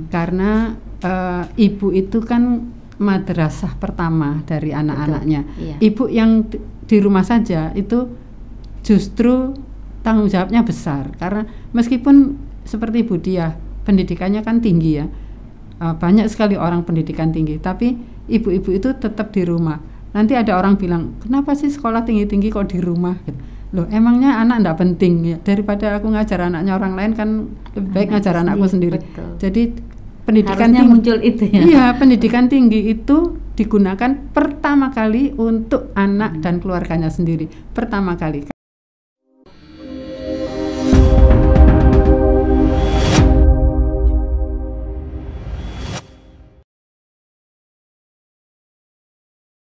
Karena ibu itu kan madrasah pertama dari anak-anaknya. Iya. Ibu yang di rumah saja itu justru tanggung jawabnya besar, karena meskipun seperti Ibu Diah pendidikannya kan tinggi ya, banyak sekali orang pendidikan tinggi, tapi ibu-ibu itu tetap di rumah. Nanti ada orang bilang, kenapa sih sekolah tinggi-tinggi kok di rumah? Gitu. Loh, emangnya anak enggak penting ya? Daripada aku ngajar anaknya orang lain kan lebih baik ngajar anakku sendiri. Betul. Jadi pendidikan harusnya tinggi, muncul itu ya. Iya, pendidikan tinggi itu digunakan pertama kali untuk anak dan keluarganya sendiri. Pertama kali.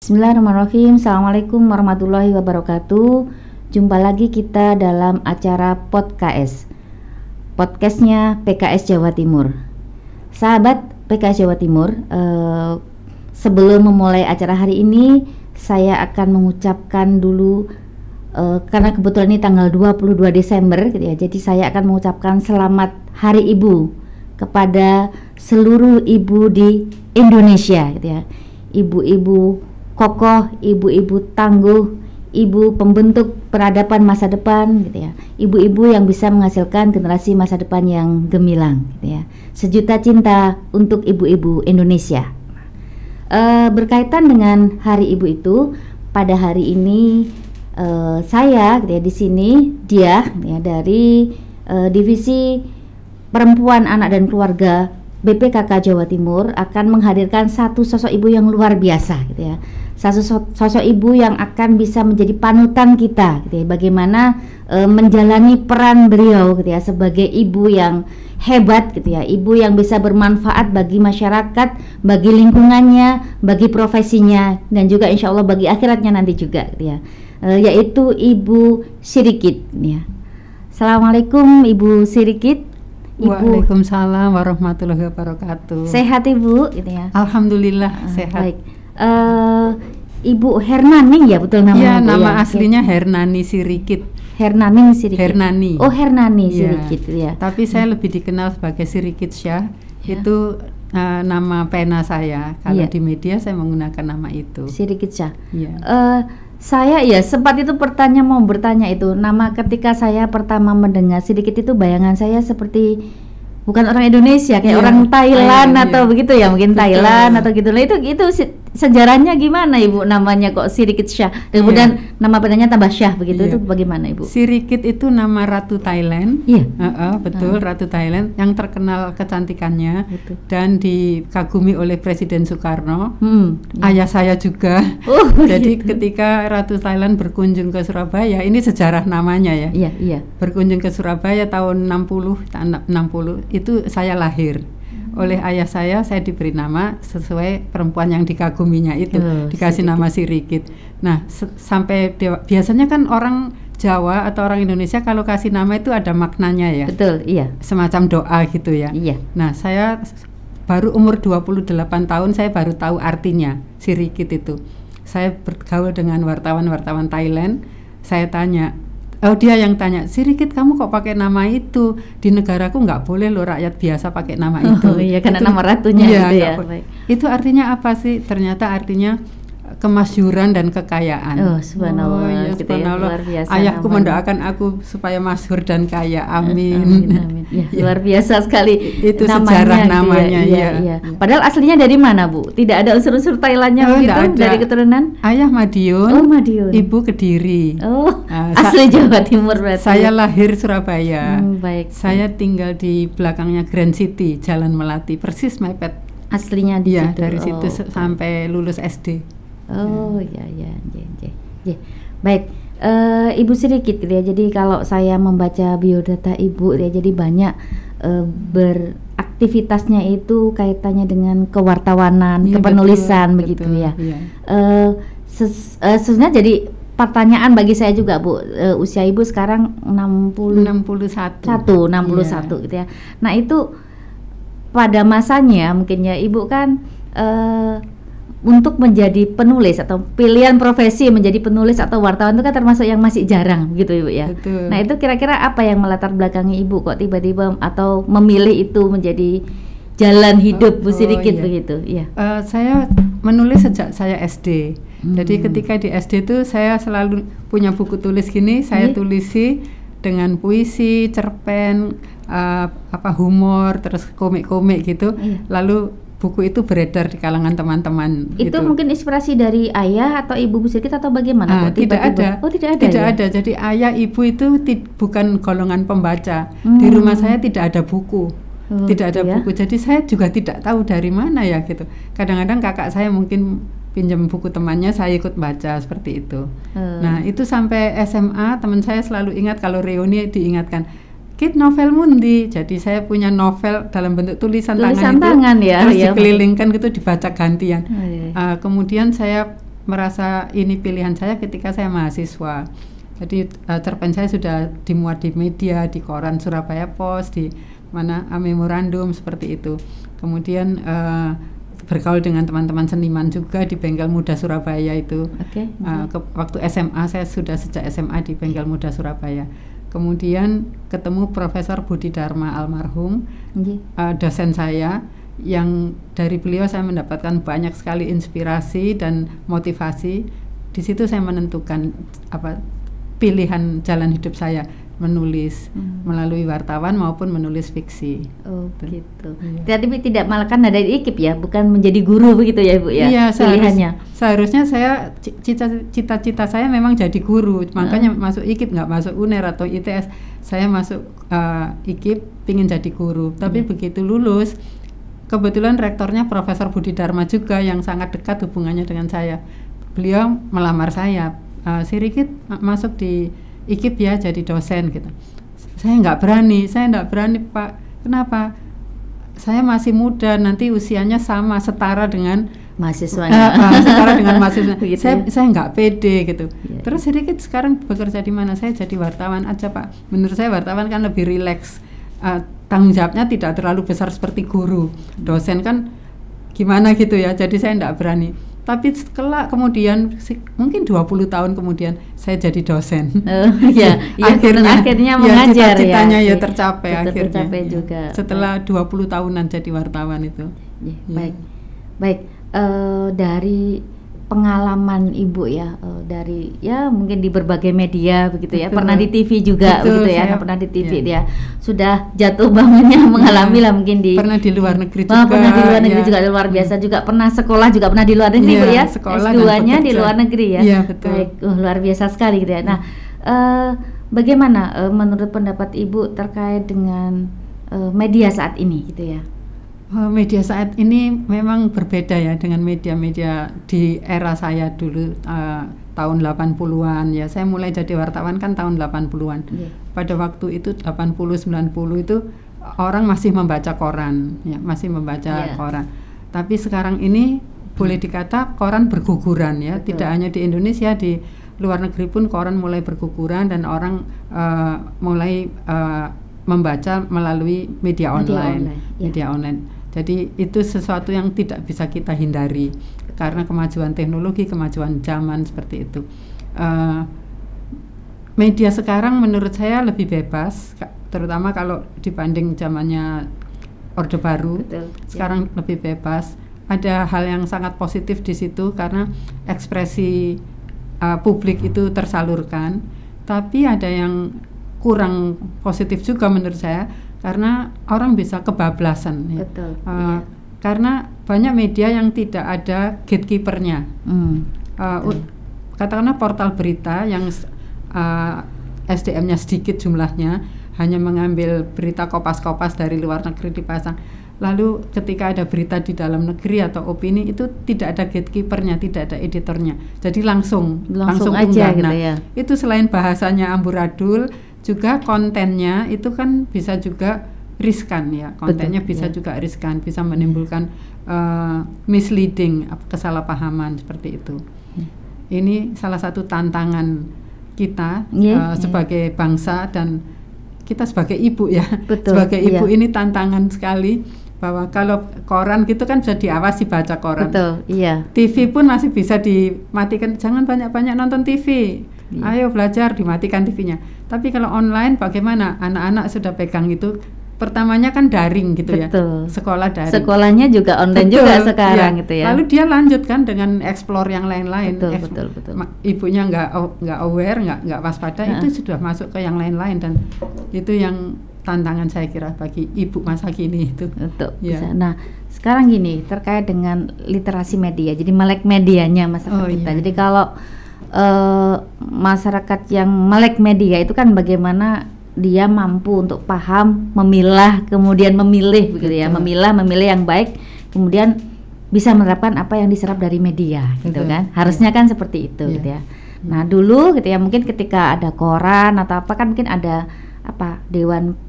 Bismillahirrahmanirrahim. Assalamualaikum warahmatullahi wabarakatuh. Jumpa lagi kita dalam acara Podcastnya PKS Jawa Timur. Sahabat PKS Jawa Timur, sebelum memulai acara hari ini, saya akan mengucapkan dulu, karena kebetulan ini tanggal 22 Desember gitu ya, jadi saya akan mengucapkan selamat Hari Ibu kepada seluruh ibu di Indonesia gitu ya. Ibu-ibu kokoh, ibu-ibu tangguh, ibu pembentuk peradaban masa depan gitu ya. Ibu-ibu yang bisa menghasilkan generasi masa depan yang gemilang gitu ya. Sejuta cinta untuk ibu-ibu Indonesia. Berkaitan dengan Hari Ibu itu, pada hari ini saya gitu ya, di sini Diah ya, dari divisi perempuan, anak dan keluarga BPKK Jawa Timur akan menghadirkan satu sosok ibu yang luar biasa gitu ya. Satu sosok ibu yang akan bisa menjadi panutan kita gitu ya, bagaimana menjalani peran beliau gitu ya, sebagai ibu yang hebat gitu ya, ibu yang bisa bermanfaat bagi masyarakat, bagi lingkungannya, bagi profesinya, dan juga insya Allah bagi akhiratnya nanti juga gitu ya, yaitu Ibu Sirikit ya. Assalamualaikum Ibu Sirikit. Waalaikumsalam warahmatullahi wabarakatuh. Sehat Ibu gitu ya. Alhamdulillah sehat. Baik. Ibu Hernaning ya, betul namanya? Iya, nama aslinya Hernani Sirikit. Hernani Sirikit. Hernani. Oh, Hernani Sirikit ya. Tapi saya lebih dikenal sebagai Sirikit Syah. Itu nama pena saya. Kalau di media saya menggunakan nama itu. Sirikit Syah. Iya. Saya ya sempat itu mau bertanya itu nama, ketika saya pertama mendengar Sirikit itu bayangan saya seperti bukan orang Indonesia, kayak orang Thailand atau begitu ya, mungkin Thailand atau gitu lah. Itu sejarahnya gimana Ibu, namanya kok Sirikit Syah, kemudian nama penanya tambah Syah begitu, itu bagaimana Ibu? Sirikit itu nama Ratu Thailand. Iya. Betul, Ratu Thailand yang terkenal kecantikannya dan dikagumi oleh Presiden Soekarno. Ayah saya juga. Jadi ketika Ratu Thailand berkunjung ke Surabaya, ini sejarah namanya ya. Iya. Berkunjung ke Surabaya tahun 60 itu saya lahir. Oleh ayah saya diberi nama sesuai perempuan yang dikaguminya itu, dikasih nama Sirikit. Nah, sampai biasanya kan orang Jawa atau orang Indonesia kalau kasih nama itu ada maknanya ya. Betul, iya. Semacam doa gitu ya. Iya. Nah, saya baru umur 28 tahun saya baru tahu artinya Sirikit itu. Saya bergaul dengan wartawan-wartawan Thailand, saya tanya, dia yang tanya, Sirikit kamu kok pakai nama itu? Di negaraku nggak boleh loh rakyat biasa pakai nama itu. Iya, karena nama ratunya gitu ya. Itu artinya apa sih? Ternyata artinya kemasyhuran dan kekayaan. Subhanallah, gitu ya, luar biasa. Ayahku mendoakan aku supaya masyhur dan kaya. Amin. Amin. Ya, luar biasa sekali. Itu sejarah namanya. Iya. Padahal aslinya dari mana Bu? Tidak ada unsur-unsur Thailandnya begitu dari keturunan? Ayah Madiun. Madiun. Ibu Kediri. Asli Jawa Timur berarti. Saya lahir Surabaya. Baik. Saya tinggal di belakangnya Grand City, Jalan Melati, persis mepet. Aslinya di situ. Dari situ sampai lulus SD. Iya. Baik, Ibu Sirikit gitu ya. Jadi kalau saya membaca biodata Ibu ya, jadi banyak beraktivitasnya itu kaitannya dengan kewartawanan, kepenulisan begitu ya. Sebenarnya jadi pertanyaan bagi saya juga Bu, usia Ibu sekarang 61 gitu ya. Nah, itu pada masanya mungkin ya Ibu kan untuk menjadi penulis atau pilihan profesi menjadi penulis atau wartawan itu kan termasuk yang masih jarang gitu Ibu ya. Betul. Nah, itu kira-kira apa yang melatar belakangi Ibu kok tiba-tiba atau memilih itu menjadi jalan hidup Bu Sirikit iya. begitu? Iya. Saya menulis sejak saya SD. Jadi ketika di SD itu saya selalu punya buku tulis gini, saya tulisi dengan puisi, cerpen, humor, terus komik-komik gitu. Lalu buku itu beredar di kalangan teman-teman. Itu gitu. mungkin inspirasi dari ayah atau ibu Bu Sirikit atau bagaimana? Tidak ada. Oh, tidak ada. Tidak ya? ada. Jadi ayah ibu itu bukan golongan pembaca. Di rumah saya tidak ada buku. Tidak ada buku. Jadi saya juga tidak tahu dari mana ya gitu. Kadang-kadang kakak saya mungkin pinjam buku temannya, saya ikut baca seperti itu. Nah, itu sampai SMA teman saya selalu ingat kalau reuni diingatkan, "Kit, novelmu ndi?" Jadi saya punya novel dalam bentuk tulisan tangan itu, ya, terus dikelilingkan gitu, dibaca gantian. Kemudian saya merasa ini pilihan saya ketika saya mahasiswa. Jadi cerpen saya sudah dimuat di media, di koran Surabaya Post, di memorandum seperti itu. Kemudian bergaul dengan teman-teman seniman juga di Bengkel Muda Surabaya itu. Waktu SMA, saya sudah sejak SMA di Bengkel Muda Surabaya. Kemudian ketemu Profesor Budi Dharma almarhum, dosen saya, yang dari beliau saya mendapatkan banyak sekali inspirasi dan motivasi. Di situ saya menentukan pilihan jalan hidup saya, menulis melalui wartawan maupun menulis fiksi. Gitu. Tapi tidak malahkan ada di IKIP ya, bukan menjadi guru begitu ya Bu ya? Iya, pilihannya. Seharusnya saya cita-cita saya memang jadi guru, makanya masuk IKIP, nggak masuk UNER atau ITS. Saya masuk IKIP pingin jadi guru, tapi begitu lulus kebetulan rektornya Profesor Budi Dharma juga yang sangat dekat hubungannya dengan saya. Beliau melamar saya, Sirikit masuk di IKIP ya jadi dosen gitu. Saya nggak berani Pak. Kenapa? Saya masih muda, nanti usianya setara dengan mahasiswanya. Setara dengan mahasiswa. Saya nggak pede gitu. Terus Sirikit sekarang bekerja di mana? Saya jadi wartawan aja Pak. Menurut saya wartawan kan lebih rileks. Tanggung jawabnya tidak terlalu besar seperti guru. Dosen kan gimana gitu ya. Jadi saya nggak berani. Tapi setelah kemudian mungkin 20 tahun kemudian saya jadi dosen. Akhirnya mengajar cita-citanya ya tercapai akhirnya. Tercapai juga. Setelah 20 tahunan jadi wartawan itu. Baik. Dari pengalaman Ibu ya, dari mungkin di berbagai media begitu ya, pernah di TV juga begitu ya, pernah di TV dia sudah jatuh bangunnya mengalami lah mungkin pernah di luar negeri juga, pernah di luar negeri juga luar biasa juga, pernah sekolah juga pernah di luar negeri Bu ya, S2-nya di luar negeri ya. Baik, luar biasa sekali gitu ya. Nah, bagaimana menurut pendapat Ibu terkait dengan media saat ini gitu ya? Media saat ini memang berbeda ya dengan media-media di era saya dulu tahun 80-an ya. Saya mulai jadi wartawan kan tahun 80-an. Pada waktu itu 80-90 itu orang masih membaca koran ya, masih membaca koran. Tapi sekarang ini boleh dikata koran berguguran ya. Tidak hanya di Indonesia, di luar negeri pun koran mulai berguguran dan orang mulai membaca melalui media online. Jadi itu sesuatu yang tidak bisa kita hindari karena kemajuan teknologi, kemajuan zaman seperti itu. Media sekarang menurut saya lebih bebas, terutama kalau dibanding zamannya Orde Baru. Sekarang lebih bebas. Ada hal yang sangat positif di situ karena ekspresi publik itu tersalurkan. Tapi ada yang kurang positif juga menurut saya. Karena orang bisa kebablasan ya. Karena banyak media yang tidak ada gatekeepernya. Katakanlah portal berita yang SDM-nya sedikit jumlahnya, hanya mengambil berita kopas-kopas dari luar negeri dipasang. Lalu ketika ada berita di dalam negeri atau opini itu tidak ada gatekeepernya, tidak ada editornya. Jadi langsung aja gitu ya. Itu selain bahasanya amburadul, juga kontennya itu kan bisa juga riskan ya, kontennya bisa juga riskan, bisa menimbulkan misleading, kesalahpahaman seperti itu. Ini salah satu tantangan kita sebagai bangsa dan kita sebagai ibu ya, sebagai ibu ini tantangan sekali bahwa kalau koran gitu kan bisa diawasi baca koran. TV pun masih bisa dimatikan, jangan banyak-banyak nonton TV. Ayo belajar, dimatikan TV-nya. Tapi kalau online bagaimana? Anak-anak sudah pegang itu pertamanya kan daring gitu Betul. ya, sekolah daring. Sekolahnya juga online Betul, juga sekarang ya. gitu ya. Lalu dia lanjutkan dengan explore yang lain-lain. Betul. Ibunya nggak aware, nggak waspada, itu sudah masuk ke yang lain-lain, dan itu yang tantangan saya kira bagi ibu masa kini itu. Untuk ya. bisa. Nah, sekarang gini terkait dengan literasi media, jadi melek medianya masyarakat kita. Jadi kalau masyarakat yang melek media itu kan bagaimana dia mampu untuk paham, memilah, kemudian memilih begitu ya, memilih yang baik, kemudian bisa menerapkan apa yang diserap dari media gitu kan. Harusnya kan seperti itu gitu ya. Nah, dulu gitu ya, mungkin ketika ada koran atau apa kan mungkin ada dewan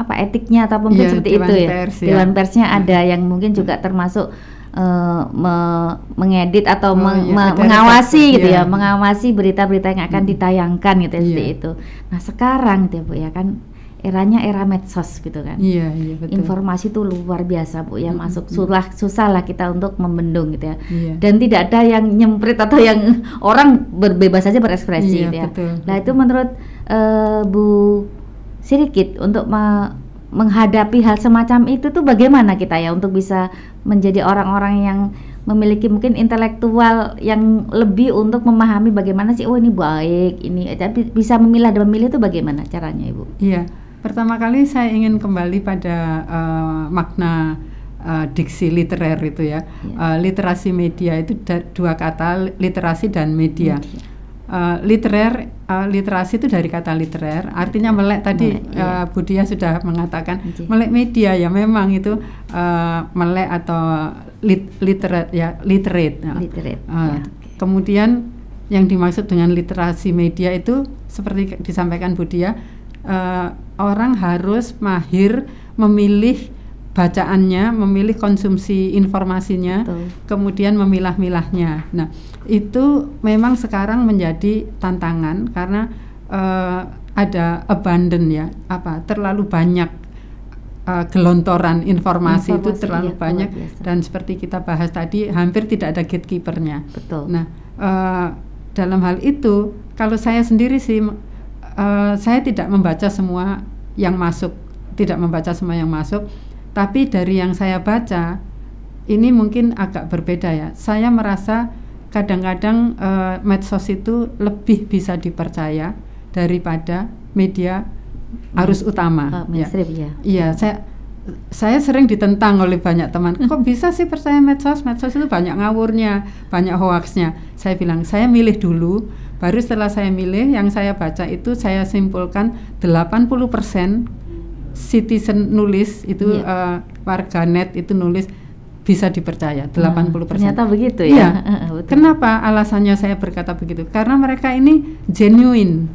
etiknya atau mungkin seperti itu ya. Dewan persnya ada yang mungkin juga termasuk mengedit atau mengawasi gitu ya, mengawasi berita-berita yang akan ditayangkan gitu ya, seperti itu. Nah, sekarang gitu ya Bu ya, kan eranya era medsos gitu kan. Betul. Informasi itu luar biasa Bu ya, masuk susah lah kita untuk membendung gitu ya. Dan tidak ada yang nyemprit atau yang orang bebas saja berekspresi gitu ya. Betul. Nah, itu menurut Bu Sirikit untuk menghadapi hal semacam itu tuh bagaimana kita ya untuk bisa menjadi orang-orang yang memiliki mungkin intelektual yang lebih untuk memahami bagaimana sih ini baik, ini tapi bisa memilah dan memilih itu bagaimana caranya Ibu? Iya, pertama kali saya ingin kembali pada makna diksi literer itu ya. Literasi media itu dua kata, literasi dan media. Literasi itu dari kata literer, artinya melek tadi. Bu Dia sudah mengatakan melek media, ya memang itu melek atau literate. Kemudian yang dimaksud dengan literasi media itu seperti disampaikan Bu Dia, orang harus mahir memilih bacaannya, memilih konsumsi informasinya, kemudian memilah-milahnya. Nah, itu memang sekarang menjadi tantangan karena ada abundant ya, terlalu banyak gelontoran informasi itu terlalu banyak, dan seperti kita bahas tadi hampir tidak ada gatekeepernya. Nah, dalam hal itu kalau saya sendiri sih saya tidak membaca semua yang masuk, tapi dari yang saya baca ini mungkin agak berbeda ya. Saya merasa kadang-kadang medsos itu lebih bisa dipercaya daripada media arus utama. Iya, saya sering ditentang oleh banyak teman. Kok bisa sih percaya medsos? Medsos itu banyak ngawurnya, banyak hoaxnya. Saya bilang, saya milih dulu, baru setelah saya milih yang saya baca itu saya simpulkan 80% citizen nulis itu warganet itu nulis bisa dipercaya 80%. Ternyata begitu ya. Kenapa alasannya saya berkata begitu? Karena mereka ini genuine.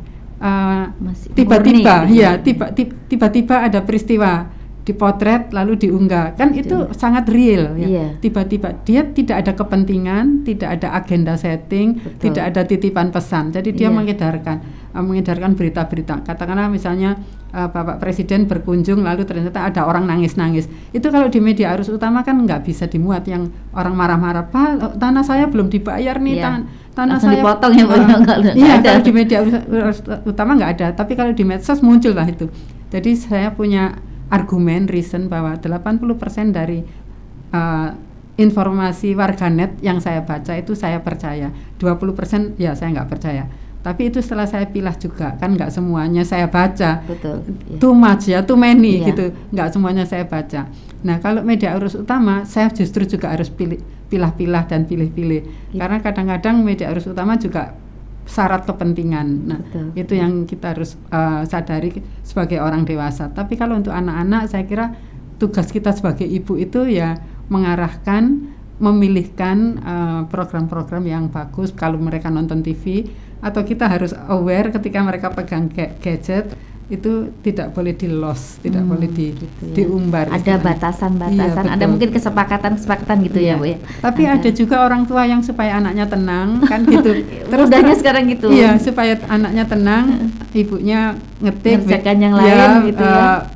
Tiba-tiba ada peristiwa dipotret lalu diunggah, kan itu sangat real ya. Tiba-tiba dia tidak ada kepentingan, tidak ada agenda setting, tidak ada titipan pesan. Jadi dia mengedarkan berita-berita. Katakanlah misalnya Bapak Presiden berkunjung lalu ternyata ada orang nangis-nangis. Itu kalau di media arus utama kan nggak bisa dimuat, yang orang marah-marah, Pak tanah saya belum dibayar nih, tanah saya dipotong ya. Kalau di media arus utama nggak ada, tapi kalau di medsos muncul lah itu. Jadi saya punya argumen, reason bahwa 80% dari informasi warganet yang saya baca itu saya percaya, 20% ya saya nggak percaya. Tapi itu setelah saya pilah juga, kan nggak semuanya saya baca. Too much ya, too many gitu, nggak semuanya saya baca. Nah, kalau media arus utama saya justru juga harus pilah-pilah dan pilih-pilih, karena kadang-kadang media arus utama juga syarat kepentingan. Nah, itu yang kita harus sadari sebagai orang dewasa. Tapi kalau untuk anak-anak, saya kira tugas kita sebagai ibu itu ya mengarahkan, memilihkan program-program yang bagus. Kalau mereka nonton TV, atau kita harus aware ketika mereka pegang gadget, itu tidak boleh di-loss, tidak boleh diumbar. Ada batasan-batasan, ada mungkin kesepakatan gitu ya Bu ya. Tapi ada juga orang tua yang supaya anaknya tenang kan gitu. Terus sekarang gitu. Iya, supaya anaknya tenang, ibunya ngetik, ngerjakan yang lain gitu ya.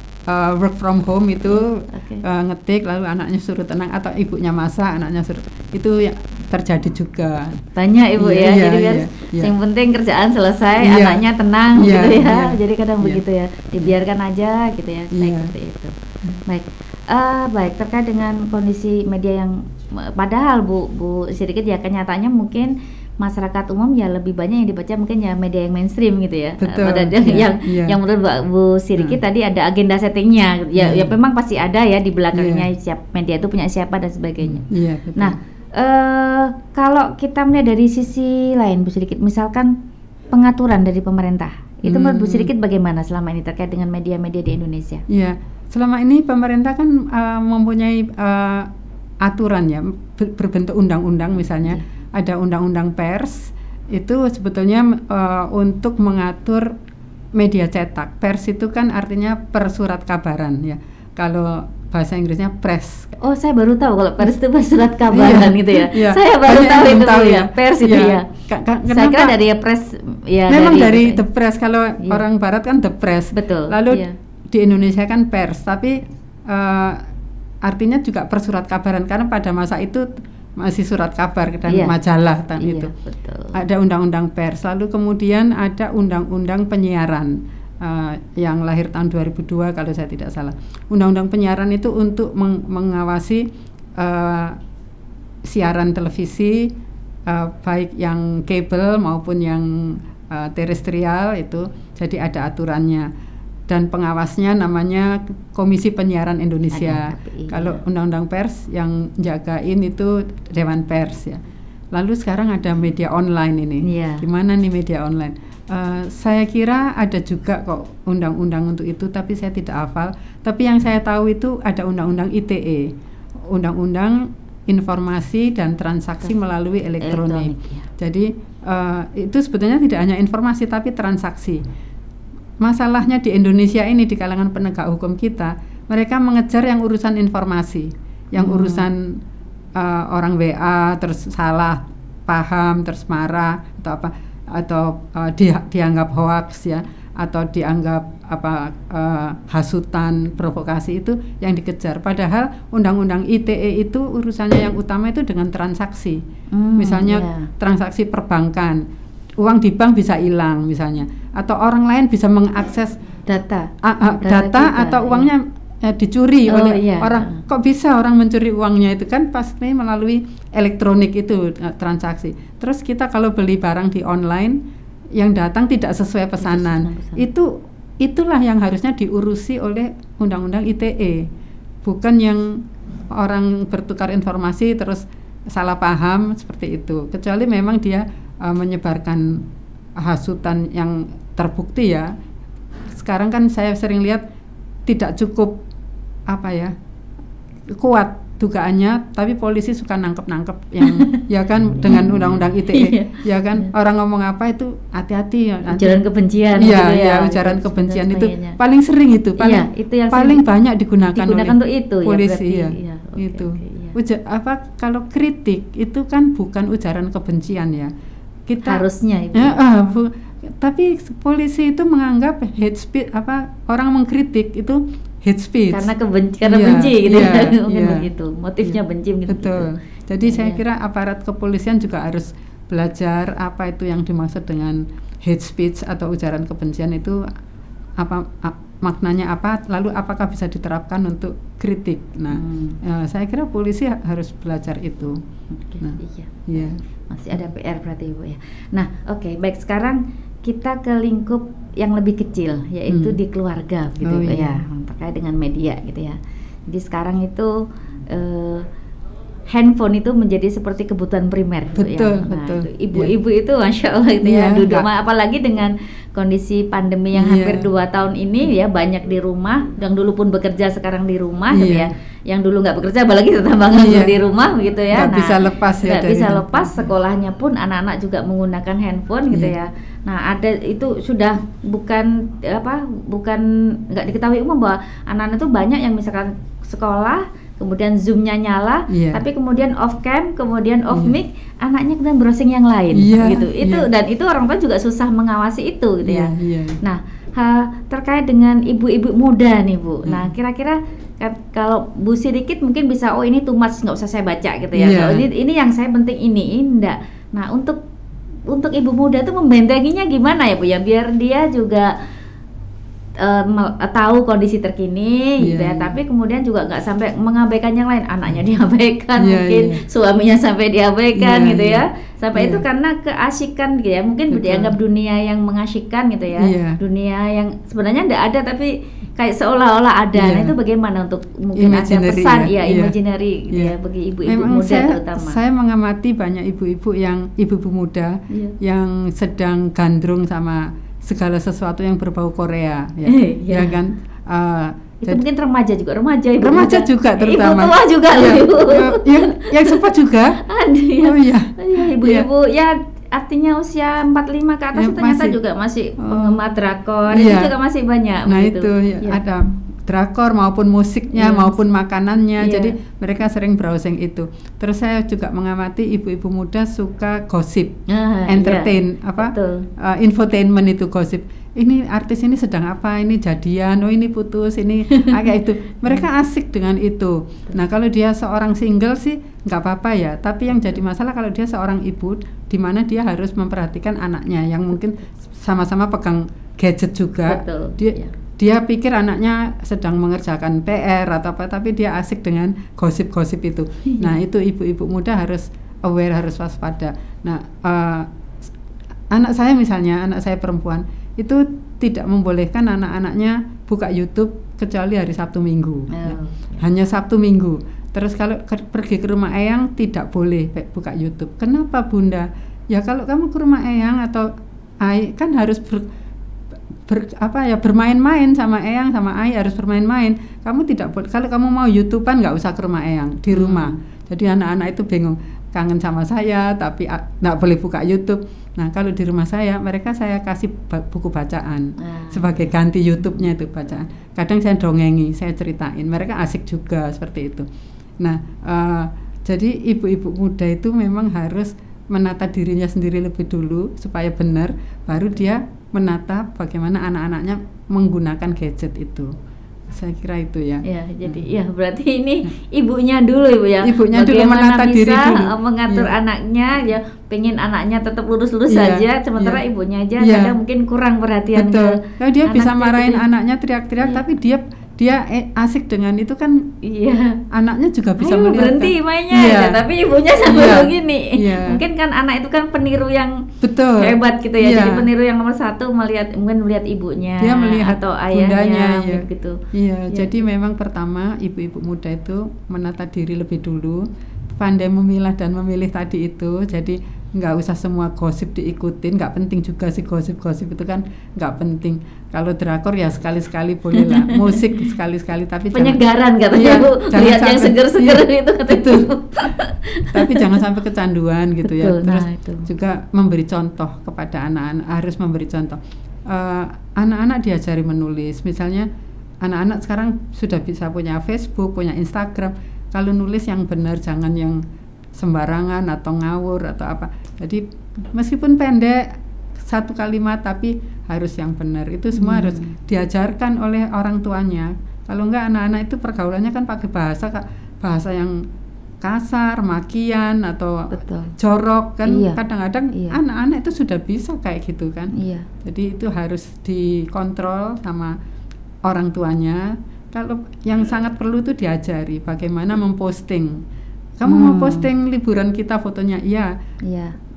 Work from home itu ngetik lalu anaknya suruh tenang, atau ibunya masak anaknya suruh. Itu ya terjadi juga. Banyak Ibu ya. Jadi kan yang penting kerjaan selesai, anaknya tenang gitu ya. Jadi kadang begitu ya, dibiarkan aja gitu ya. Seperti itu. Baik. Baik, terkait dengan kondisi media yang padahal Bu sedikit ya, kenyataannya mungkin masyarakat umum ya lebih banyak yang dibaca mungkin ya media yang mainstream gitu ya. Betul. Yang menurut Bu Sidikit tadi ada agenda settingnya ya, ya memang pasti ada ya di belakangnya media itu punya siapa dan sebagainya. Betul. Nah, kalau kita melihat dari sisi lain Bu Sidikit, misalkan pengaturan dari pemerintah, itu menurut Bu Sidikit bagaimana selama ini terkait dengan media-media di Indonesia? Iya, selama ini pemerintah kan mempunyai aturan ya, berbentuk undang-undang misalnya. Ada undang-undang pers, itu sebetulnya untuk mengatur media cetak. Pers itu kan artinya persurat kabaran ya. Kalau bahasa Inggrisnya press. Oh, saya baru tahu kalau pers itu persurat kabaran gitu ya. Saya baru tahu itu ya, pers itu ya. Saya kira dari press ya. Memang dari the press, kalau orang barat kan the press. Betul. Lalu di Indonesia kan pers, tapi artinya juga persurat kabaran karena pada masa itu masih surat kabar dan majalah itu. Betul. Ada undang-undang pers, lalu kemudian ada undang-undang penyiaran yang lahir tahun 2002 kalau saya tidak salah. Undang-undang penyiaran itu untuk mengawasi siaran televisi baik yang kabel maupun yang terestrial itu, jadi ada aturannya. Dan pengawasnya namanya Komisi Penyiaran Indonesia. Kalau undang-undang pers yang jagain itu Dewan Pers ya. Lalu sekarang ada media online ini. Gimana nih media online? Saya kira ada juga kok undang-undang untuk itu, tapi saya tidak hafal. Tapi yang saya tahu itu ada undang-undang ITE, Undang-undang Informasi dan Transaksi Melalui Elektronik. Jadi itu sebetulnya tidak hanya informasi tapi transaksi. Masalahnya di Indonesia ini, di kalangan penegak hukum kita, mereka mengejar yang urusan informasi, yang urusan orang WA terus salah paham terus marah atau apa, atau dianggap hoax ya, atau dianggap hasutan, provokasi, itu yang dikejar. Padahal undang-undang ITE itu urusannya yang utama itu dengan transaksi, misalnya transaksi perbankan. Uang di bank bisa hilang misalnya, atau orang lain bisa mengakses data atau uangnya dicuri oleh orang. Kok bisa orang mencuri uangnya? Itu kan pasti melalui elektronik itu transaksi. Terus kita kalau beli barang di online yang datang tidak sesuai pesanan, itulah yang harusnya diurusi oleh undang-undang ITE, bukan yang orang bertukar informasi terus salah paham seperti itu. Kecuali memang dia menyebarkan hasutan yang terbukti ya. Sekarang kan saya sering lihat tidak cukup kuat dugaannya, tapi polisi suka nangkep yang ya kan dengan undang-undang ITE ya kan, orang ngomong apa itu hati-hati ya, ujaran kebencian ujaran kebencian itu paling sering itu paling banyak digunakan untuk itu polisi kalau kritik itu kan bukan ujaran kebencian ya. Kita harusnya tapi polisi itu menganggap hate speech, orang mengkritik itu hate speech karena benci gitu begitu, motifnya benci gitu. Betul. Jadi saya kira aparat kepolisian juga harus belajar apa itu yang dimaksud dengan hate speech atau ujaran kebencian itu, maknanya apa, lalu apakah bisa diterapkan untuk kritik. Saya kira polisi harus belajar itu. Masih ada PR berarti Ibu ya. Nah, baik, sekarang kita ke lingkup yang lebih kecil, yaitu di keluarga gitu terkait dengan media gitu ya. Jadi sekarang itu handphone itu menjadi seperti kebutuhan primer. Betul. Ibu-ibu itu Masya Allah itu duduk, apalagi dengan kondisi pandemi yang hampir 2 tahun ini ya, banyak di rumah, yang dulu pun bekerja sekarang di rumah gitu ya, yang dulu nggak bekerja apalagi tetap nganggur di rumah gitu ya. Nggak bisa lepas ya. Nggak bisa lepas, sekolahnya pun anak-anak juga menggunakan handphone gitu ya. Nah, ada itu sudah bukan nggak diketahui umum bahwa anak-anak itu banyak yang misalkan sekolah kemudian Zoom-nya nyala, tapi kemudian off cam, kemudian off mic, anaknya kemudian browsing yang lain, gitu. Dan itu orang tua juga susah mengawasi itu, gitu ya. Nah, terkait dengan ibu-ibu muda nih Bu, nah kira-kira Kalau Bu Sirikit mungkin bisa, oh ini too much, nggak usah saya baca gitu ya. Iya. Kalau ini yang saya penting ini enggak. Nah, untuk ibu muda itu membentenginya gimana ya Bu ya, biar dia juga tahu kondisi terkini gitu ya, tapi kemudian juga nggak sampai mengabaikan yang lain, anaknya diabaikan, mungkin suaminya sampai diabaikan gitu ya, sampai itu karena keasikan gitu ya, mungkin dianggap dunia yang mengasyikkan gitu ya, dunia yang sebenarnya nggak ada tapi kayak seolah-olah ada. Nah itu bagaimana untuk mungkin ada pesan imaginary gitu ya bagi ibu-ibu muda terutama. Saya mengamati banyak ibu-ibu muda yang sedang gandrung sama segala sesuatu yang berbau Korea ya kan, itu mungkin remaja juga terutama ibu tua juga yang sempat juga ibu-ibu ya, artinya usia 45 ke atas itu ternyata juga masih penggemar drakor, itu juga masih banyak. Nah begitu. Ada drakor maupun musiknya maupun makanannya, jadi mereka sering browsing itu. Terus saya juga mengamati ibu-ibu muda suka gosip, entertain, infotainment itu gosip. Ini artis ini sedang apa, ini jadian, oh ini putus, ini kayak itu. Mereka asik dengan itu. Nah kalau dia seorang single sih nggak apa-apa ya, tapi yang jadi masalah kalau dia seorang ibu, di mana dia harus memperhatikan anaknya yang mungkin sama-sama pegang gadget juga. Dia pikir anaknya sedang mengerjakan PR atau apa, tapi dia asik dengan gosip-gosip itu. Nah itu ibu-ibu muda harus aware, harus waspada. Nah anak saya misalnya, anak saya perempuan itu tidak membolehkan anak-anaknya buka YouTube kecuali hari Sabtu Minggu, hanya Sabtu Minggu. Terus kalau pergi ke rumah eyang tidak boleh buka YouTube. Kenapa Bunda? Ya kalau kamu ke rumah eyang atau Ai kan harus bermain-main sama eyang sama Ai, harus bermain-main. Kamu tidak boleh, kalau kamu mau YouTubean nggak usah ke rumah eyang, di rumah. Jadi anak-anak itu bingung, kangen sama saya tapi nggak boleh buka YouTube. Nah kalau di rumah saya, saya kasih buku bacaan sebagai ganti YouTube-nya itu bacaan. Kadang saya dongengi, saya ceritain, mereka asik juga seperti itu. Nah jadi ibu-ibu muda itu memang harus menata dirinya sendiri lebih dulu supaya benar, baru dia menata bagaimana anak-anaknya menggunakan gadget itu. Saya kira itu ya. Ya, jadi ya berarti ini ibunya dulu Ibu ya. Ibunya dulu menata diri dulu. Mengatur anaknya ya, pengen anaknya tetap lurus-lurus saja, sementara ibunya aja kadang mungkin kurang perhatian. Betul. Dia bisa marahin anaknya teriak-teriak, tapi dia asik dengan itu kan. Anaknya juga bisa melihat. Berhenti mainnya, tapi ibunya sambil begini. Mungkin kan anak itu kan peniru yang hebat gitu ya. Jadi peniru yang nomor satu mungkin melihat ibunya, dia melihat atau ayahnya gitu. Jadi memang pertama ibu-ibu muda itu menata diri lebih dulu, pandai memilah dan memilih tadi itu. Jadi nggak usah semua gosip diikutin, nggak penting juga sih gosip-gosip itu kan nggak penting. Kalau drakor ya sekali-sekali boleh lah, musik sekali-sekali, tapi penyegaran katanya Bu, lihat yang seger-seger itu katanya. Tapi jangan sampai kecanduan gitu. Betul, ya. Terus juga memberi contoh kepada anak-anak, harus memberi contoh. Anak-anak diajari menulis, misalnya anak-anak sekarang sudah bisa punya Facebook, punya Instagram. Kalau nulis yang benar, jangan yang sembarangan atau ngawur atau apa. Jadi meskipun pendek satu kalimat tapi harus yang benar. Itu semua harus diajarkan oleh orang tuanya. Kalau enggak anak-anak itu pergaulannya kan pakai bahasa yang kasar, makian atau jorok kan. Kadang-kadang anak-anak itu sudah bisa kayak gitu kan. Jadi itu harus dikontrol sama orang tuanya. Kalau yang sangat perlu itu diajari bagaimana memposting. Kamu mau posting liburan kita, fotonya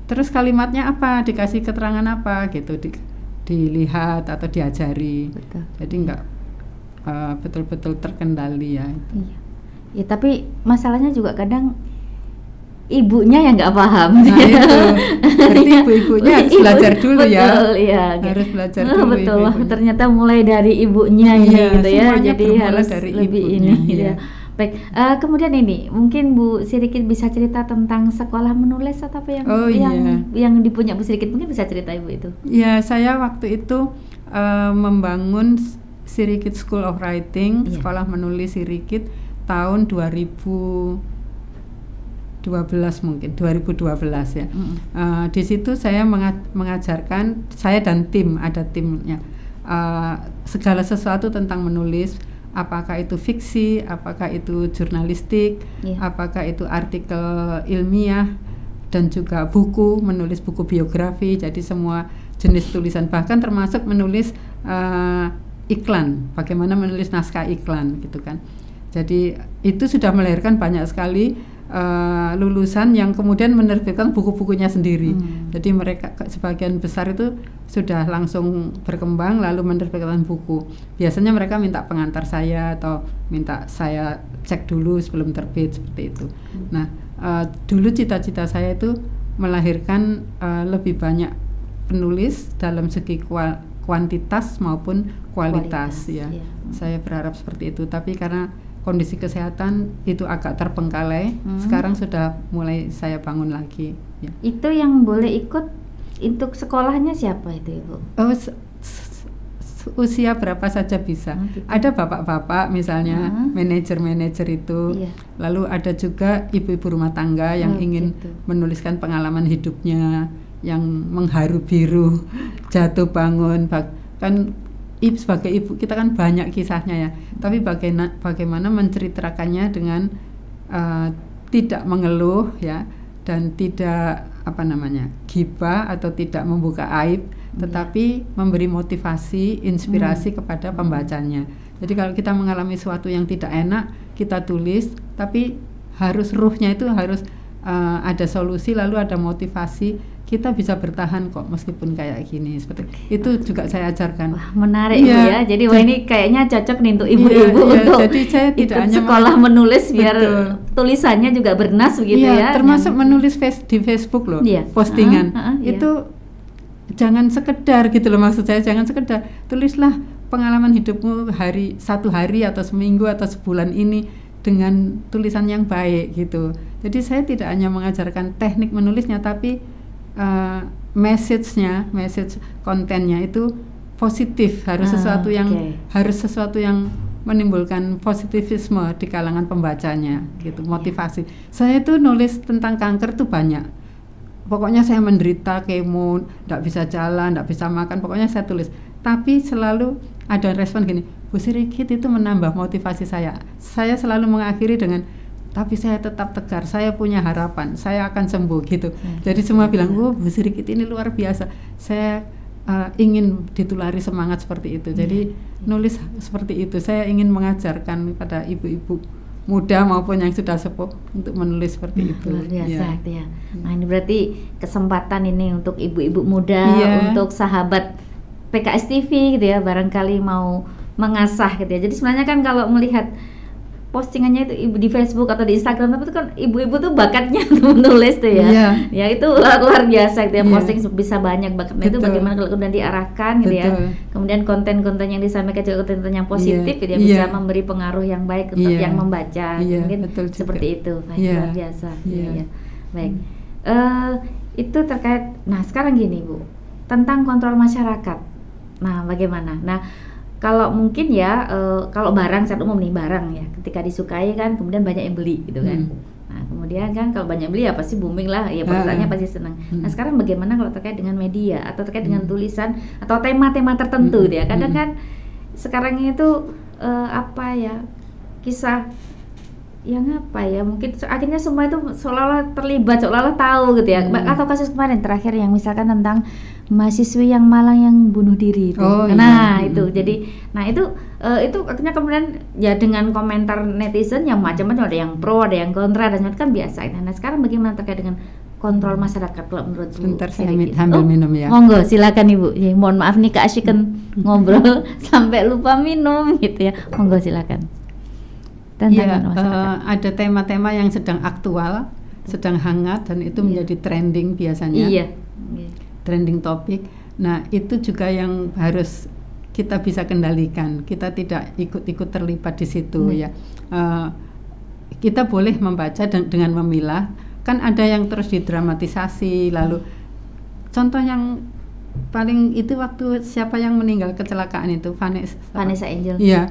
terus kalimatnya apa, dikasih keterangan apa gitu, dilihat atau diajari. Jadi enggak betul-betul terkendali ya. Ya tapi masalahnya juga kadang ibunya yang nggak paham. Nah itu, berarti ibu-ibunya harus belajar dulu ya. Harus belajar dulu. Betul, ternyata mulai dari ibunya ini gitu ya. Jadi harus dari lebih ibunya, ini gitu ya. Baik, kemudian ini mungkin Bu Sirikit bisa cerita tentang sekolah menulis atau apa yang dipunya Bu Sirikit, mungkin bisa cerita Ibu itu. Ya, saya waktu itu membangun Sirikit School of Writing, sekolah menulis Sirikit tahun 2012 mungkin, 2012 ya. Di situ saya mengajarkan, saya dan tim, ada timnya, segala sesuatu tentang menulis, apakah itu fiksi, apakah itu jurnalistik, apakah itu artikel ilmiah, dan juga buku, menulis buku biografi. Jadi semua jenis tulisan, bahkan termasuk menulis iklan, bagaimana menulis naskah iklan gitu kan. Jadi itu sudah melahirkan banyak sekali lulusan yang kemudian menerbitkan buku-bukunya sendiri. Jadi mereka sebagian besar itu sudah langsung berkembang lalu menerbitkan buku. Biasanya mereka minta pengantar saya atau minta saya cek dulu sebelum terbit, seperti itu. Nah, dulu cita-cita saya itu melahirkan lebih banyak penulis dalam segi kuantitas maupun kualitas ya. Saya berharap seperti itu, tapi karena kondisi kesehatan itu agak terbengkalai, sekarang sudah mulai saya bangun lagi ya. Itu yang boleh ikut untuk sekolahnya siapa itu, Ibu? Usia berapa saja bisa. Gitu. Ada bapak-bapak misalnya, manajer-manajer itu, lalu ada juga ibu-ibu rumah tangga yang ingin menuliskan pengalaman hidupnya yang mengharu biru, jatuh bangun, kan sebagai ibu kita kan banyak kisahnya ya, tapi bagaimana menceritakannya dengan tidak mengeluh ya, dan tidak gibah atau tidak membuka aib, tetapi memberi motivasi, inspirasi kepada pembacanya. Jadi kalau kita mengalami sesuatu yang tidak enak, kita tulis, tapi harus ruhnya itu harus ada solusi, lalu ada motivasi, kita bisa bertahan kok meskipun kayak gini, seperti itu juga saya ajarkan. Wah, menarik ya. Jadi wah ini kayaknya cocok nih untuk ibu-ibu untuk jadi saya tidak hanya sekolah menulis biar tulisannya juga bernas begitu ya. Termasuk menulis di Facebook loh, postingan itu jangan sekedar gitu loh, maksud saya jangan sekedar tulislah pengalaman hidupmu satu hari atau seminggu atau sebulan ini dengan tulisan yang baik gitu. Jadi saya tidak hanya mengajarkan teknik menulisnya, tapi message kontennya itu positif, harus sesuatu yang menimbulkan positivisme di kalangan pembacanya gitu, motivasi. Saya itu nulis tentang kanker tuh banyak. Pokoknya saya menderita kemo, tidak bisa jalan, tidak bisa makan, pokoknya saya tulis. Tapi selalu ada respon gini, Bu Sirikit itu menambah motivasi saya. Saya selalu mengakhiri dengan tapi saya tetap tegar, saya punya harapan, saya akan sembuh gitu. Jadi semua bilang, Bu Sirikit ini luar biasa. Saya ingin ditulari semangat seperti itu. Jadi nulis seperti itu. Saya ingin mengajarkan pada ibu-ibu muda maupun yang sudah sepuh untuk menulis seperti itu. Luar biasa gitu ya. Nah ini berarti kesempatan ini untuk ibu-ibu muda, untuk sahabat PKS TV gitu ya, barangkali mau mengasah gitu ya. Jadi sebenarnya kan kalau melihat postingannya itu ibu di Facebook atau di Instagram, tapi itu kan ibu-ibu tuh bakatnya menulis tuh ya. Ya itu luar biasa gitu ya, posting bisa banyak bakatnya. Itu bagaimana kalau kemudian diarahkan gitu ya. Kemudian konten-konten yang disampaikan juga konten yang positif gitu ya, bisa memberi pengaruh yang baik untuk yang membaca. Mungkin seperti itu. Luar biasa. Baik. Itu terkait, nah sekarang gini Bu, tentang kontrol masyarakat. Nah bagaimana? Nah kalau mungkin ya, kalau barang secara umum nih, barang ya ketika disukai kan kemudian banyak yang beli gitu kan. Nah kemudian kan kalau banyak beli ya pasti booming lah, ya perusahaannya pasti senang. Nah sekarang bagaimana kalau terkait dengan media atau terkait dengan tulisan atau tema-tema tertentu ya, kadang kan sekarang itu kisah yang mungkin akhirnya semua itu seolah-olah terlibat, seolah-olah tahu gitu ya. Atau kasus kemarin terakhir yang misalkan tentang mahasiswi yang Malang yang bunuh diri itu. Itu jadi itu akhirnya kemudian ya dengan komentar netizen yang macam-macam, ada yang pro, ada yang kontra, dan kan biasa. Nah sekarang bagaimana terkait dengan kontrol masyarakat kalau menurut Bu? Sebentar saya ambil minum ya. Monggo silakan Ibu. Ya, mohon maaf nih keasyikan ngobrol sampai lupa minum gitu ya. Monggo silakan. Ada tema-tema yang sedang aktual, sedang hangat, dan itu menjadi trending biasanya. Trending topik. Nah itu juga yang harus kita bisa kendalikan. Kita tidak ikut-ikut terlibat di situ ya. Kita boleh membaca dengan memilah. Kan ada yang terus didramatisasi. Lalu contoh yang paling itu waktu siapa yang meninggal kecelakaan itu, Vanessa Angel. Iya.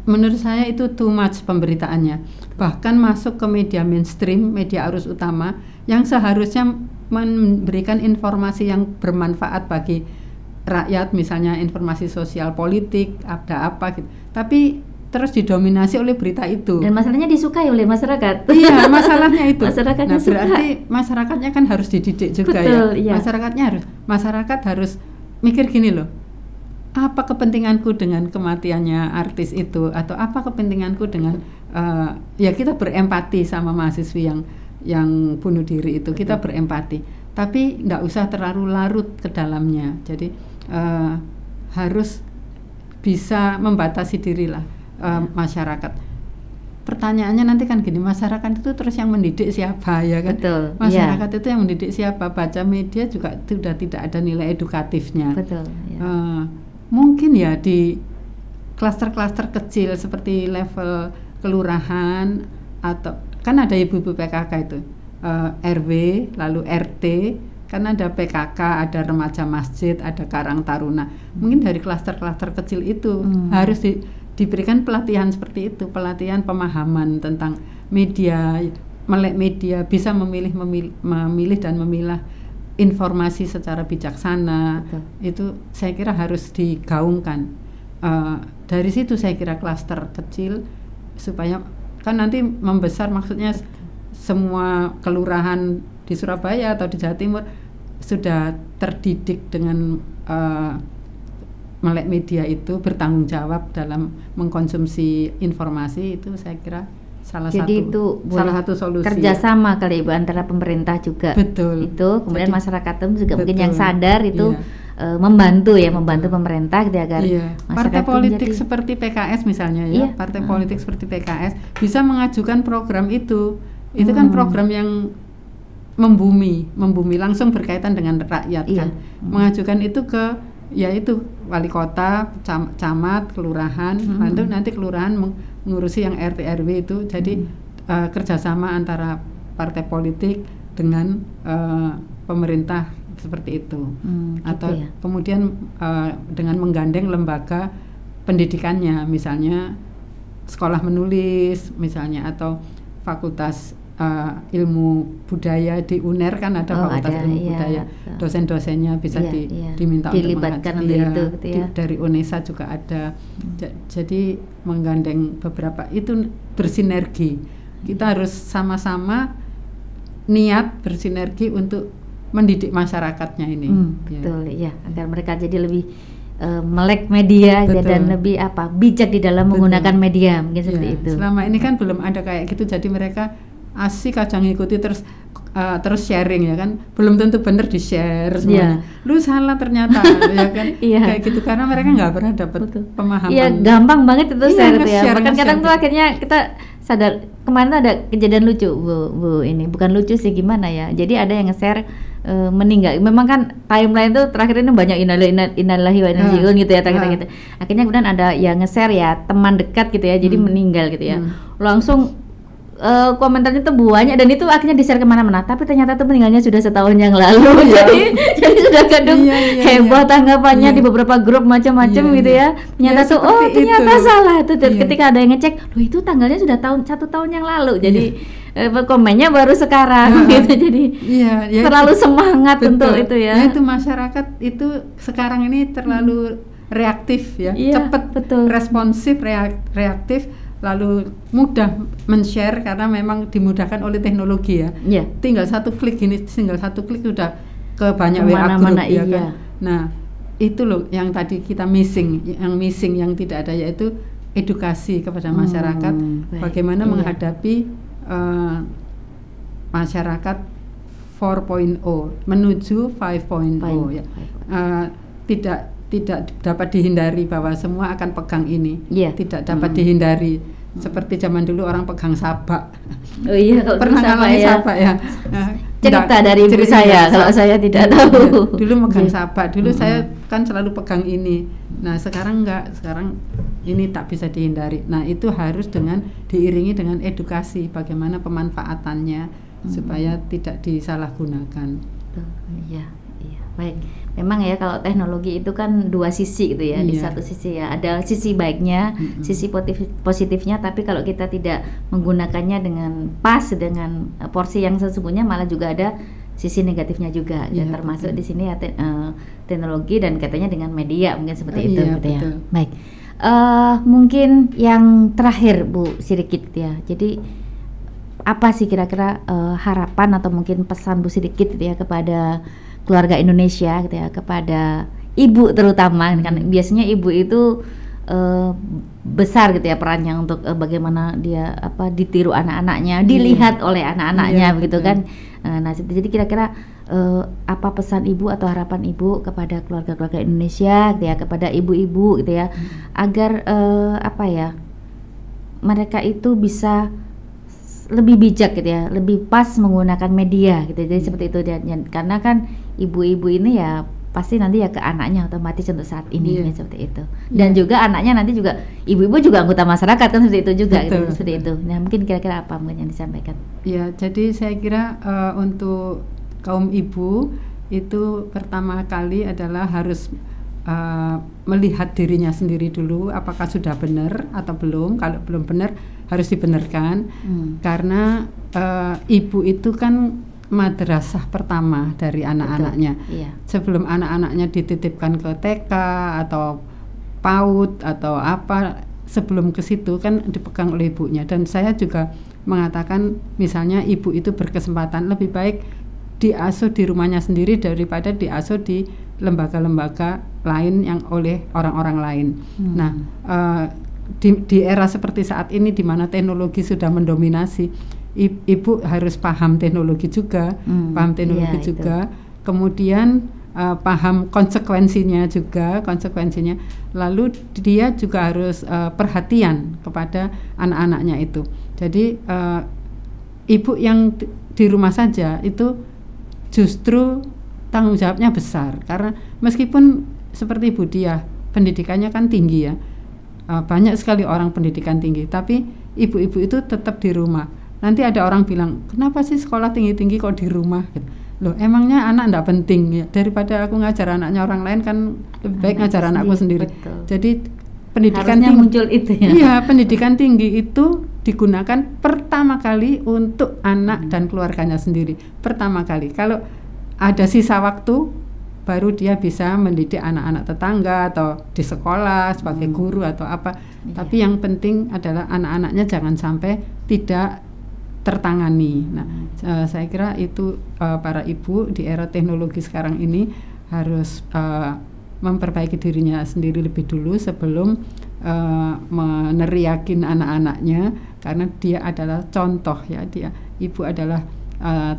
Menurut saya itu too much pemberitaannya. Bahkan masuk ke media mainstream, media arus utama yang seharusnya memberikan informasi yang bermanfaat bagi rakyat, misalnya informasi sosial politik, ada apa gitu. Tapi terus didominasi oleh berita itu. Dan masalahnya disukai oleh masyarakat. Iya, masalahnya itu. Masyarakatnya nah, berarti masyarakatnya kan harus dididik juga. Betul, ya. Iya. Masyarakat harus mikir gini loh. Apa kepentinganku dengan kematiannya artis itu, atau apa kepentinganku dengan ya kita berempati sama mahasiswi yang bunuh diri itu. Kita berempati, tapi nggak usah terlalu larut ke dalamnya. Jadi harus bisa membatasi dirilah masyarakat. Pertanyaannya nanti kan gini, masyarakat itu terus yang mendidik siapa, ya kan? Betul, masyarakat itu yang mendidik siapa? Baca media juga sudah tidak ada nilai edukatifnya. Betul. Mungkin ya di klaster-klaster kecil seperti level kelurahan, atau kan ada ibu-ibu PKK itu, RW, lalu RT, kan ada PKK, ada remaja masjid, ada Karang Taruna. Mungkin dari klaster-klaster kecil itu harus diberikan pelatihan seperti itu, pelatihan pemahaman tentang media, melek media, bisa memilih dan memilah informasi secara bijaksana. Betul. Itu saya kira harus digaungkan. Dari situ saya kira klaster kecil, supaya kan nanti membesar, maksudnya semua kelurahan di Surabaya atau di Jawa Timur sudah terdidik dengan melek media itu, bertanggung jawab dalam mengkonsumsi informasi. Itu saya kira salah satu solusi. Kerjasama kali Ibu antara pemerintah juga. Betul. Itu kemudian Jadi, masyarakat itu juga betul. mungkin yang sadar itu membantu pemerintah gitu, agar partai politik seperti PKS misalnya ya, partai politik seperti PKS bisa mengajukan program itu. Itu kan program yang membumi langsung berkaitan dengan rakyat kan. Mengajukan itu ke yaitu wali kota, camat, kelurahan, nanti kelurahan mengurusi yang RT RW itu. Jadi kerjasama antara partai politik dengan pemerintah seperti itu. Atau kemudian dengan menggandeng lembaga pendidikannya, misalnya sekolah menulis misalnya, atau fakultas ilmu budaya di UNER kan ada fakultas ilmu budaya, dosen-dosennya bisa diminta dilibatkan untuk itu gitu ya. Dari UNESA juga ada. Jadi menggandeng beberapa itu, bersinergi. Kita harus sama-sama niat bersinergi untuk mendidik masyarakatnya ini. Betul ya, agar mereka jadi lebih melek media dan lebih bijak di dalam menggunakan media, mungkin seperti itu. Selama ini kan belum ada kayak gitu, jadi mereka asik aja ngikuti terus sharing ya kan, belum tentu benar di share semuanya. Lu salah ternyata ya kan. Kayak gitu, karena mereka nggak pernah dapat pemahaman. Iya, gampang banget itu share ya. Bahkan kadang tuh akhirnya kita sadar, kemarin tuh ada kejadian lucu Bu, ini bukan lucu sih, gimana ya, jadi ada yang nge-share meninggal. Memang kan timeline tuh terakhir ini banyak innalillahi wa inna ilaihi raji'un gitu ya, gitu. Akhirnya kemudian ada yang nge-share ya, teman dekat gitu ya, jadi meninggal gitu ya. Langsung komentarnya tuh banyak, dan itu akhirnya di-share kemana-mana, tapi ternyata tuh meninggalnya sudah setahun yang lalu. jadi sudah kadang heboh tanggapannya di beberapa grup macam-macam gitu ya. Ternyata tuh ternyata salah tuh. Ketika ada yang ngecek, loh itu tanggalnya sudah 1 tahun yang lalu. Jadi komennya baru sekarang gitu. Jadi terlalu semangat untuk itu ya. Itu masyarakat itu sekarang ini terlalu reaktif ya, cepat, responsif, reaktif, lalu mudah men-share karena memang dimudahkan oleh teknologi ya. Tinggal satu klik sudah ke banyak WA grup ya kan. Nah, itu loh yang tadi kita missing yang tidak ada, yaitu edukasi kepada masyarakat bagaimana menghadapi masyarakat 4.0 menuju 5.0 ya. Tidak dapat dihindari bahwa semua akan pegang ini. Tidak dapat dihindari. Seperti zaman dulu orang pegang sabak. Pernah ngalami sabak ya? Cerita dari ibu saya, kalau saya tidak tahu. Dulu megang sabak, dulu saya kan selalu pegang ini. Nah sekarang enggak, sekarang ini tak bisa dihindari. Nah itu harus diiringi dengan edukasi bagaimana pemanfaatannya supaya tidak disalahgunakan. Iya, baik. Memang ya kalau teknologi itu kan dua sisi gitu ya. Di satu sisi ya ada sisi baiknya, sisi positifnya, tapi kalau kita tidak menggunakannya dengan pas, dengan porsi yang sesungguhnya, malah juga ada sisi negatifnya juga. Termasuk di sini ya teknologi dan katanya dengan media mungkin seperti itu gitu ya. Baik. Mungkin yang terakhir Bu sedikit ya. Jadi apa sih kira-kira harapan atau mungkin pesan Bu sedikit gitu ya kepada keluarga Indonesia gitu ya, kepada ibu terutama kan biasanya ibu itu besar gitu ya perannya untuk bagaimana dia ditiru anak-anaknya, dilihat oleh anak-anaknya begitu kan. Nah jadi kira-kira apa pesan ibu atau harapan ibu kepada keluarga-keluarga Indonesia gitu ya, kepada ibu-ibu gitu ya, agar mereka itu bisa lebih bijak gitu ya, lebih pas menggunakan media gitu. Jadi seperti itu karena kan ibu-ibu ini ya pasti nanti ya ke anaknya otomatis untuk saat ini ya, seperti itu. Dan juga anaknya nanti juga ibu-ibu juga anggota masyarakat kan seperti itu juga gitu, seperti itu. Nah mungkin kira-kira apa mungkin yang disampaikan? Ya jadi saya kira untuk kaum ibu itu pertama kali adalah harus melihat dirinya sendiri dulu apakah sudah benar atau belum. Kalau belum benar harus dibenarkan karena ibu itu kan madrasah pertama dari anak-anaknya. Sebelum anak-anaknya dititipkan ke TK atau PAUD atau apa, sebelum ke situ kan dipegang oleh ibunya. Dan saya juga mengatakan misalnya ibu itu berkesempatan lebih baik diasuh di rumahnya sendiri daripada diasuh di lembaga-lembaga lain yang oleh orang-orang lain. Nah, di era seperti saat ini di mana teknologi sudah mendominasi, ibu harus paham teknologi juga, juga. Kemudian paham konsekuensinya. Lalu dia juga harus perhatian kepada anak-anaknya itu. Jadi ibu yang di rumah saja itu justru tanggung jawabnya besar, karena meskipun seperti Bu Diah pendidikannya kan tinggi ya, banyak sekali orang pendidikan tinggi, tapi ibu-ibu itu tetap di rumah. Nanti ada orang bilang, kenapa sih sekolah tinggi-tinggi kok di rumah? Loh, emangnya anak enggak penting ya? Daripada aku ngajar anaknya orang lain kan lebih baik ngajar anakku sendiri. Betul. Jadi pendidikan harusnya tinggi, muncul itu ya. Iya, pendidikan tinggi itu digunakan pertama kali untuk anak dan keluarganya sendiri. Pertama kali. Kalau ada sisa waktu, baru dia bisa mendidik anak-anak tetangga atau di sekolah sebagai guru atau apa. Tapi yang penting adalah anak-anaknya jangan sampai tidak tertangani. Nah, saya kira itu para ibu di era teknologi sekarang ini harus memperbaiki dirinya sendiri lebih dulu sebelum meneriakin anak-anaknya, karena dia adalah contoh ya, ibu adalah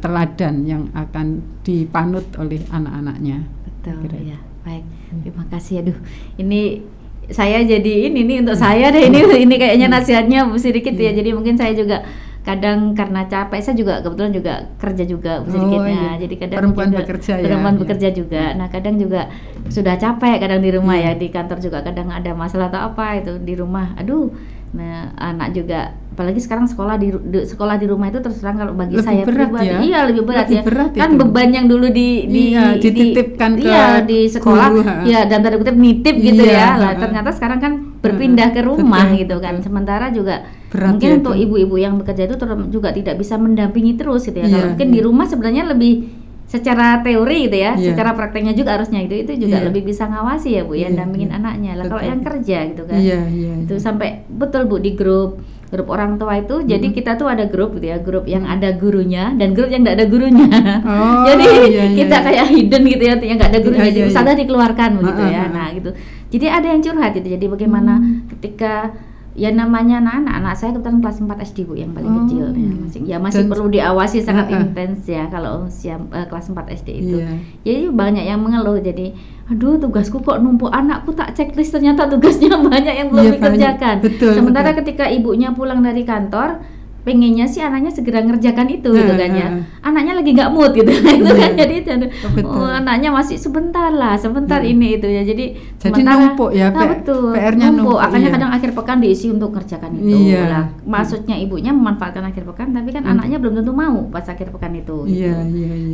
teladan yang akan dipanut oleh anak-anaknya. Betul ya. Baik, terima kasih. Aduh, ini saya jadi ini nih untuk saya deh ini kayaknya nasihatnya sedikit ya. Jadi mungkin saya juga kadang karena capek, saya juga kebetulan juga kerja juga sedikitnya. Jadi kadang perempuan juga bekerja bekerja juga. Nah, kadang juga sudah capek kadang di rumah ya, di kantor juga kadang ada masalah atau apa itu di rumah. Aduh. Nah, anak juga apalagi sekarang sekolah di rumah itu terus terang kalau bagi lebih saya pribadi lebih berat ya. Kan itu beban yang dulu dititipkan di sekolah guru, ya, dan tanda kutip nitip gitu ya. Lah ternyata sekarang kan berpindah ke rumah gitu kan. Sementara juga berat mungkin untuk ibu-ibu yang bekerja itu juga tidak bisa mendampingi terus gitu ya. Kalau mungkin di rumah sebenarnya lebih secara teori gitu ya, secara prakteknya juga harusnya itu juga lebih bisa ngawasi ya Bu ya, dampingin anaknya lah. Kalau yang kerja gitu kan, itu sampai betul Bu di grup orang tua itu, jadi kita tuh ada grup gitu ya, grup yang ada gurunya dan grup yang tidak ada gurunya. Jadi kita kayak hidden gitu ya, yang nggak ada gurunya, jadi usaha dikeluarkan begitu ya. Nah gitu, jadi ada yang curhat gitu. Jadi bagaimana ketika ya namanya anak saya kebetulan kelas 4 SD Bu, yang paling kecil ya, masih perlu diawasi sangat intens ya kalau usia kelas 4 SD itu. Jadi banyak yang mengeluh, jadi aduh tugasku kok numpuk, anakku tak checklist ternyata tugasnya banyak yang belum dikerjakan. Sementara ketika ibunya pulang dari kantor pengennya sih anaknya segera ngerjakan itu gitu kan ya. Anaknya lagi nggak mood gitu itu kan, jadi anaknya masih sebentar ini itu ya. Jadi numpuk ya, betul, PR-nya numpuk. Akhirnya kadang akhir pekan diisi untuk kerjakan itu. Lah, maksudnya ibunya memanfaatkan akhir pekan, tapi kan anaknya belum tentu mau pas akhir pekan itu.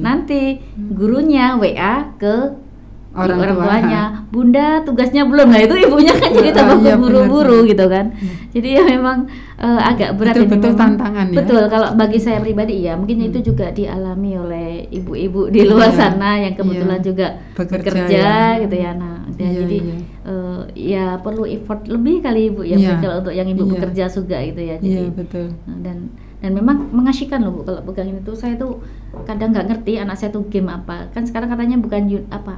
Nanti gurunya WA ke orang tuanya, Bunda tugasnya belum. Nah itu ibunya kan jadi tambah buru-buru gitu kan. Jadi ya memang agak berat. Betul tantangan ya. Betul, kalau bagi saya pribadi ya mungkin itu juga dialami oleh ibu-ibu di luar sana yang kebetulan juga bekerja gitu ya. Nah jadi ya perlu effort lebih kali Ibu ya, Iya. kalau untuk yang Ibu Iya. bekerja juga gitu ya. Jadi Iya, betul. dan memang mengasyikan loh Bu kalau pegang ini tuh. Saya tuh kadang nggak ngerti anak saya tuh game apa. Kan sekarang katanya bukan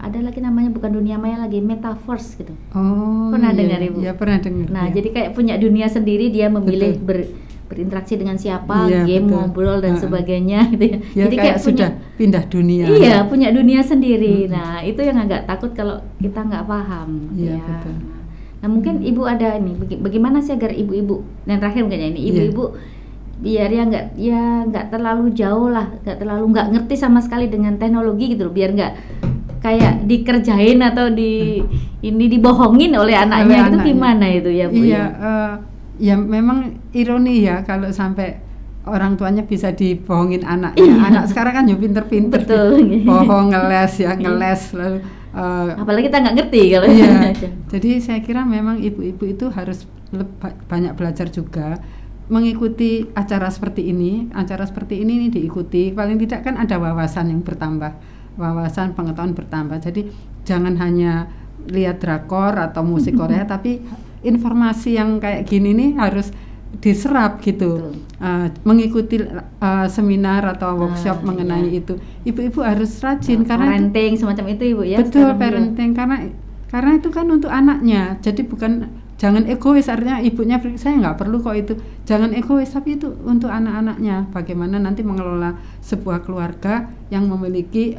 ada lagi namanya bukan dunia maya lagi, metaverse gitu. Oh, Pernah iya. dengar Ibu? Iya, pernah dengar. Nah, iya. jadi kayak punya dunia sendiri, dia memilih Betul. berinteraksi dengan siapa, Iya, game, betul. ngobrol dan sebagainya gitu ya. Ya, Jadi kayak sudah pindah dunia. iya, punya dunia sendiri. Nah, itu yang agak takut kalau kita nggak paham. Iya, ya. betul. Nah, mungkin Ibu ada ini, bagaimana sih agar ibu-ibu, yang terakhir mungkin ya ini, Iya. ibu-ibu biar nggak terlalu jauh lah, nggak ngerti sama sekali dengan teknologi gitu loh, biar nggak kayak dikerjain atau dibohongin oleh anaknya gitu, gimana itu ya Bu? Iya, ya memang ironi ya kalau sampai orang tuanya bisa dibohongin anaknya. Iya. Anak sekarang kan ya pinter-pinter, Betul. bohong, ngeles lalu Apalagi kita nggak ngerti kalau iya. Jadi saya kira memang ibu-ibu itu harus banyak belajar juga, mengikuti acara seperti ini. Acara seperti ini diikuti, paling tidak kan ada wawasan yang bertambah, wawasan pengetahuan bertambah. Jadi jangan hanya lihat drakor atau musik Korea, tapi informasi yang kayak gini nih harus diserap gitu. Mengikuti seminar atau workshop mengenai iya. itu. Ibu-ibu harus rajin karena parenting semacam itu Ibu ya. betul, sekarang parenting karena itu kan untuk anaknya. Jadi jangan egois, artinya ibunya saya nggak perlu kok itu. Jangan egois, tapi itu untuk anak-anaknya. Bagaimana nanti mengelola sebuah keluarga yang memiliki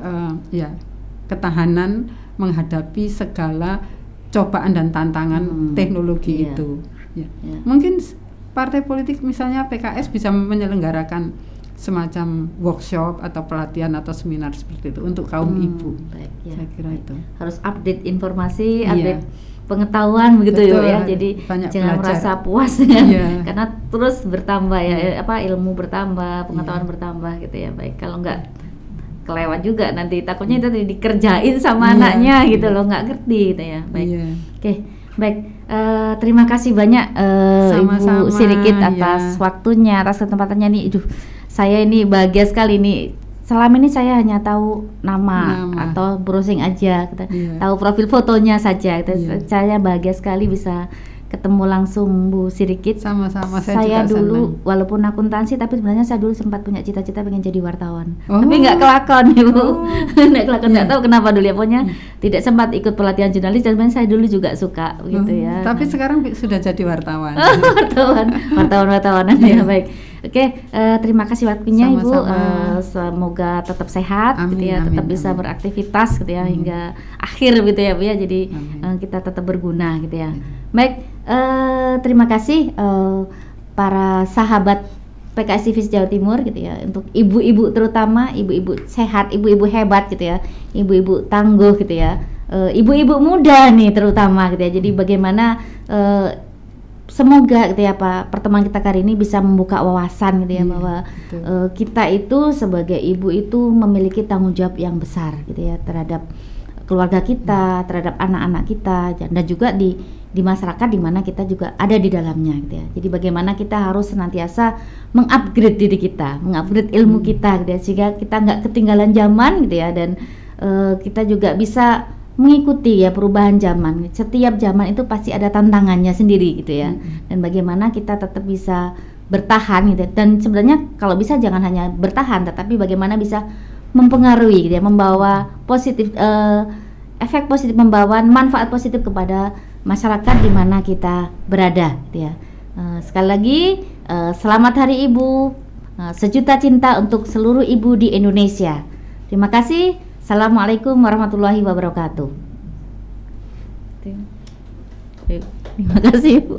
ketahanan menghadapi segala cobaan dan tantangan teknologi iya. itu. Ya. Iya. Mungkin partai politik misalnya PKS bisa menyelenggarakan semacam workshop atau pelatihan atau seminar seperti itu untuk kaum ibu. Baik, ya. Saya kira itu. Harus update informasi, Iya. update pengetahuan begitu Betul, ya. Jadi banyak jangan belajar. merasa puas ya. Iya. Karena terus bertambah ya, ilmu bertambah, pengetahuan bertambah gitu ya. Baik, kalau enggak kelewat juga nanti takutnya itu dikerjain sama Iya. anaknya gitu loh, nggak ngerti gitu ya. Baik. Iya. Oke, baik. Terima kasih banyak Sama-sama, Ibu Sirikit atas ya. waktunya, atas kesempatannya nih. Saya ini bahagia sekali nih. Selama ini saya hanya tahu nama. Atau browsing aja, Iya. tahu profil fotonya saja. Iya. Saya bahagia sekali bisa ketemu langsung Bu Sirikit. Sama-sama, Saya juga dulu senang. walaupun akuntansi, tapi sebenarnya saya dulu sempat punya cita-cita pengen jadi wartawan. Oh. Tapi nggak kelakon Ibu. Nggak kelakon, nggak Iya. tahu kenapa dulu ya. Pokoknya tidak sempat ikut pelatihan jurnalis, dan sebenarnya saya dulu juga suka gitu ya. Tapi sekarang sudah jadi wartawan. Wartawanan ya, baik. Oke, terima kasih waktunya Ibu. Sama-sama. Semoga tetap sehat gitu ya, Amin, tetap amin, bisa amin. beraktivitas gitu ya hingga akhir gitu ya Bu ya. Jadi kita tetap berguna gitu ya. Baik, terima kasih para sahabat PKS TV Jawa Timur gitu ya, untuk ibu-ibu terutama, ibu-ibu sehat, ibu-ibu hebat gitu ya, ibu-ibu tangguh gitu ya, ibu-ibu muda nih terutama gitu ya. Jadi bagaimana semoga gitu ya Pak, pertemuan kita kali ini bisa membuka wawasan gitu ya, bahwa kita itu sebagai ibu itu memiliki tanggung jawab yang besar gitu ya terhadap keluarga kita, terhadap anak-anak kita, dan juga di masyarakat di mana kita juga ada di dalamnya gitu ya. Jadi bagaimana kita harus senantiasa mengupgrade diri kita, mengupgrade ilmu kita gitu ya, sehingga kita nggak ketinggalan zaman gitu ya, dan kita juga bisa mengikuti ya perubahan zaman. Setiap zaman itu pasti ada tantangannya sendiri gitu ya. Dan bagaimana kita tetap bisa bertahan gitu. Dan sebenarnya kalau bisa jangan hanya bertahan, tetapi bagaimana bisa mempengaruhi gitu ya, membawa positif, efek positif, membawa manfaat positif kepada masyarakat di mana kita berada gitu ya. Sekali lagi selamat Hari Ibu, sejuta cinta untuk seluruh ibu di Indonesia. Terima kasih. Assalamualaikum warahmatullahi wabarakatuh. Terima kasih Bu.